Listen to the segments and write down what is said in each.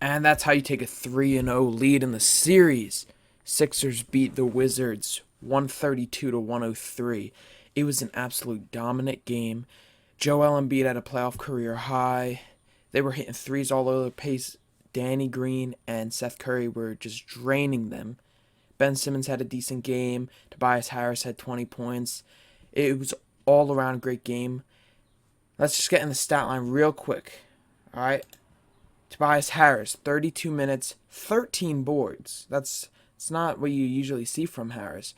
And that's how you take a 3-0 lead in the series. Sixers beat the Wizards 132 to 103. It was an absolute dominant game. Joel Embiid had a playoff career high. They were hitting threes all over the place. Danny Green and Seth Curry were just draining them. Ben Simmons had a decent game. Tobias Harris had 20 points. It was all around a great game. Let's just get in the stat line real quick. All right. Tobias Harris, 32 minutes, 13 boards. It's not what you usually see from Harris.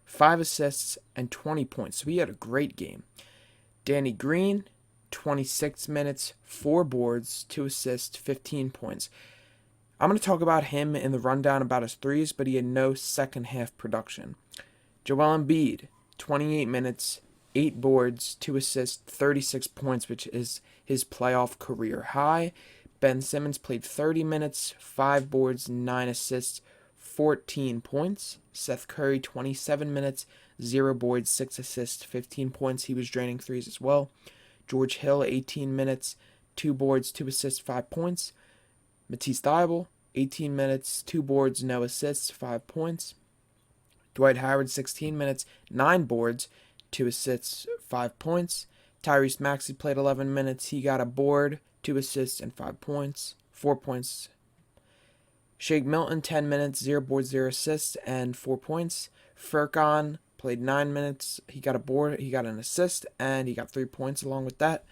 5 assists and 20 points. So he had a great game. Danny Green, 26 minutes, 4 boards, 2 assists, 15 points. I'm going to talk about him in the rundown about his threes, but he had no second half production. Joel Embiid, 28 minutes, 8 boards, 2 assists, 36 points, which is his playoff career high. Ben Simmons played 30 minutes, 5 boards, 9 assists, 14 points. Seth Curry, 27 minutes, 0 boards, 6 assists, 15 points. He was draining threes as well. George Hill, 18 minutes, 2 boards, 2 assists, 5 points. Matisse Thybulle, 18 minutes, 2 boards, no assists, 5 points. Dwight Howard, 16 minutes, 9 boards, 2 assists, 5 points. Tyrese Maxey played 11 minutes. He got a board, 2 assists, and 5 points. 4 points. Shake Milton, 10 minutes, 0 boards, 0 assists, and 4 points. Furkan played 9 minutes. He got a board, he got an assist, and he got 3 points along with that.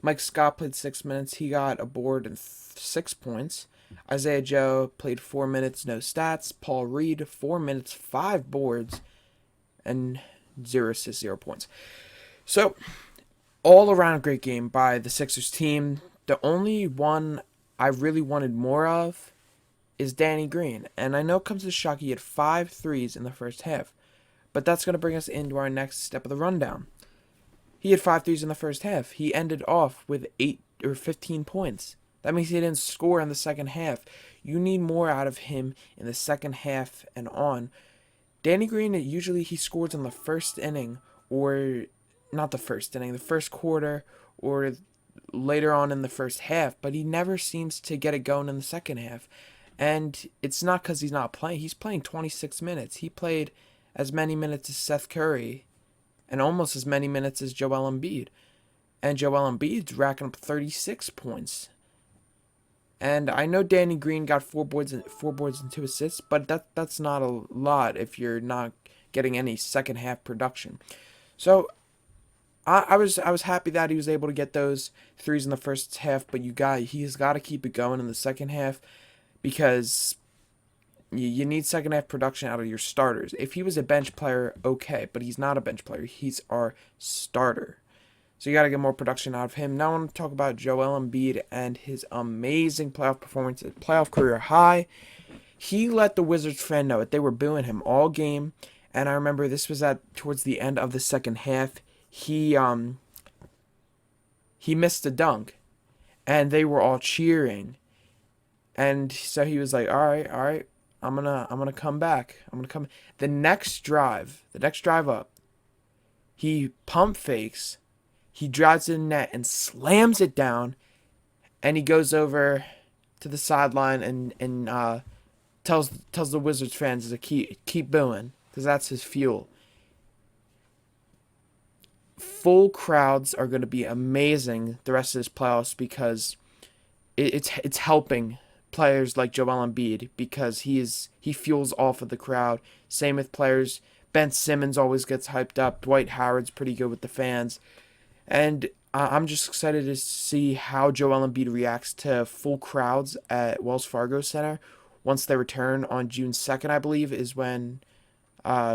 Mike Scott played 6 minutes. He got a board and 6 points. Isaiah Joe played 4 minutes, no stats. Paul Reed, 4 minutes, 5 boards, and 0 assists, 0 points. So, all around a great game by the Sixers team. The only one I really wanted more of is Danny Green. And I know it comes as a shock, he had 5 threes in the first half. But that's going to bring us into our next step of the rundown. He had 5 threes in the first half. He ended off with 8 or 15 points. That means he didn't score in the second half. You need more out of him in the second half and on. Danny Green, usually he scores in the first inning, or not the first inning, the first quarter, or later on in the first half, but he never seems to get it going in the second half. And it's not because he's not playing. He's playing 26 minutes. He played as many minutes as Seth Curry and almost as many minutes as Joel Embiid. And Joel Embiid's racking up 36 points. And I know Danny Green got 4 boards and 2 assists, but that's not a lot if you're not getting any second half production. So I was happy that he was able to get those threes in the first half, but he's got to keep it going in the second half, because you need second half production out of your starters. If he was a bench player, okay, but he's not a bench player. He's our starter. So you got to get more production out of him. Now I want to talk about Joel Embiid and his amazing playoff performance, playoff career high. He let the Wizards fan know it. They were booing him all game, and I remember this was towards the end of the second half. He missed a dunk, and they were all cheering. And so he was like, all right, I'm gonna come back. I'm gonna come. The next drive up, he pump fakes, he drives to the net and slams it down, and he goes over to the sideline and tells the Wizards fans to keep booing, because that's his fuel. Full crowds are going to be amazing the rest of this playoffs, because it's helping players like Joel Embiid, because he fuels off of the crowd. Same with players. Ben Simmons always gets hyped up. Dwight Howard's pretty good with the fans. And I'm just excited to see how Joel Embiid reacts to full crowds at Wells Fargo Center. Once they return on June 2nd, I believe, is when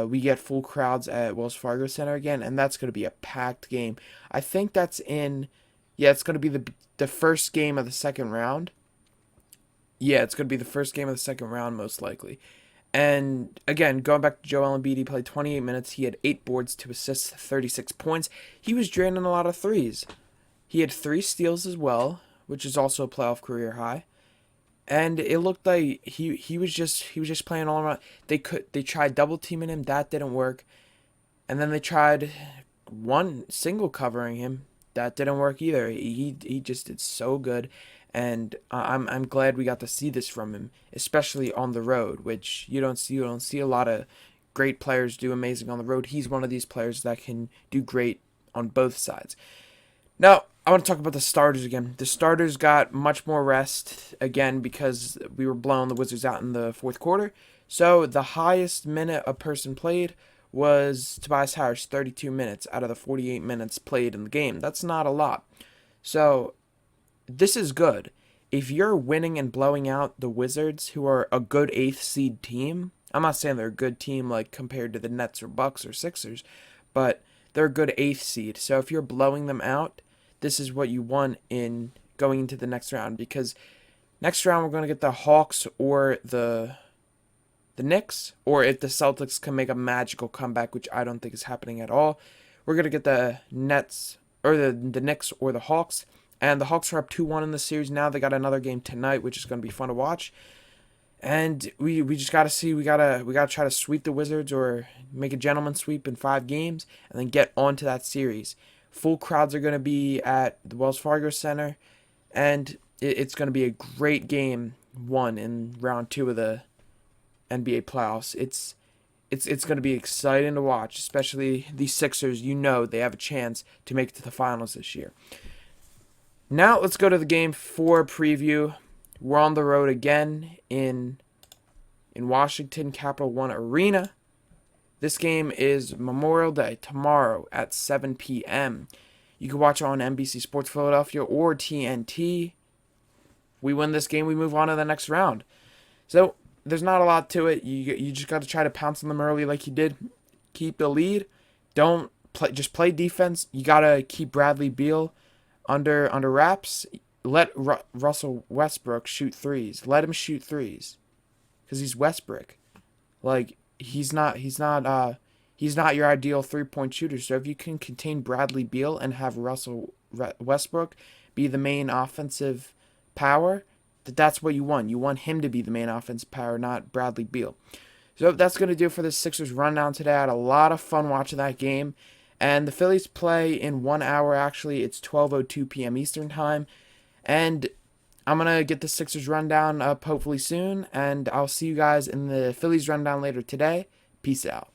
we get full crowds at Wells Fargo Center again. And that's going to be a packed game. I think it's going to be the first game of the second round. Yeah, it's going to be the first game of the second round, most likely. And again, going back to Joel Embiid, he played 28 minutes. He had 8 boards, 2 assists, 36 points. He was draining a lot of threes. He had 3 steals as well, which is also a playoff career high. And it looked like he was just playing all around. They tried double teaming him, that didn't work. And then they tried one single covering him. That didn't work either. He just did so good. and I'm glad we got to see this from him, especially on the road, which you don't see a lot of great players do amazing on the road. He's one of these players that can do great on both sides. Now, I want to talk about the starters again. The starters got much more rest again because we were blowing the Wizards out in the fourth quarter. So the highest minute a person played was Tobias Harris, 32 minutes out of the 48 minutes played in the game. That's not a lot. So this is good. If you're winning and blowing out the Wizards, who are a good eighth seed team, I'm not saying they're a good team like compared to the Nets or Bucks or Sixers, but they're a good eighth seed. So if you're blowing them out, this is what you want in going into the next round, because next round we're going to get the Hawks or the Knicks, or if the Celtics can make a magical comeback, which I don't think is happening at all, we're going to get the Nets or the Knicks or the Hawks. And the Hawks are up 2-1 in the series now. They got another game tonight, which is going to be fun to watch. And we just got to see, we got to try to sweep the Wizards or make a gentleman sweep in 5 games and then get on to that series. Full crowds are going to be at the Wells Fargo Center, and it's going to be a great game 1 in round 2 of the NBA playoffs. It's going to be exciting to watch, especially these Sixers. You know they have a chance to make it to the finals this year. Now let's go to the game 4 preview. We're on the road again in Washington, Capital One Arena. This game is Memorial Day tomorrow at 7 p.m. You can watch it on NBC Sports Philadelphia or TNT. We win this game, we move on to the next round. So there's not a lot to it. You just got to try to pounce on them early like you did. Keep the lead. Don't play. Just play defense. You got to keep Bradley Beal under wraps. Let Russell Westbrook shoot threes. Let him shoot threes, because he's Westbrook. Like he's not your ideal 3-point shooter. So if you can contain Bradley Beal and have Russell Westbrook be the main offensive power, that's what you want. You want him to be the main offensive power, not Bradley Beal. So that's going to do it for the Sixers rundown today. I had a lot of fun watching that game. And the Phillies play in 1 hour, actually. It's 12:02 p.m. Eastern Time. And I'm going to get the Sixers rundown up hopefully soon. And I'll see you guys in the Phillies rundown later today. Peace out.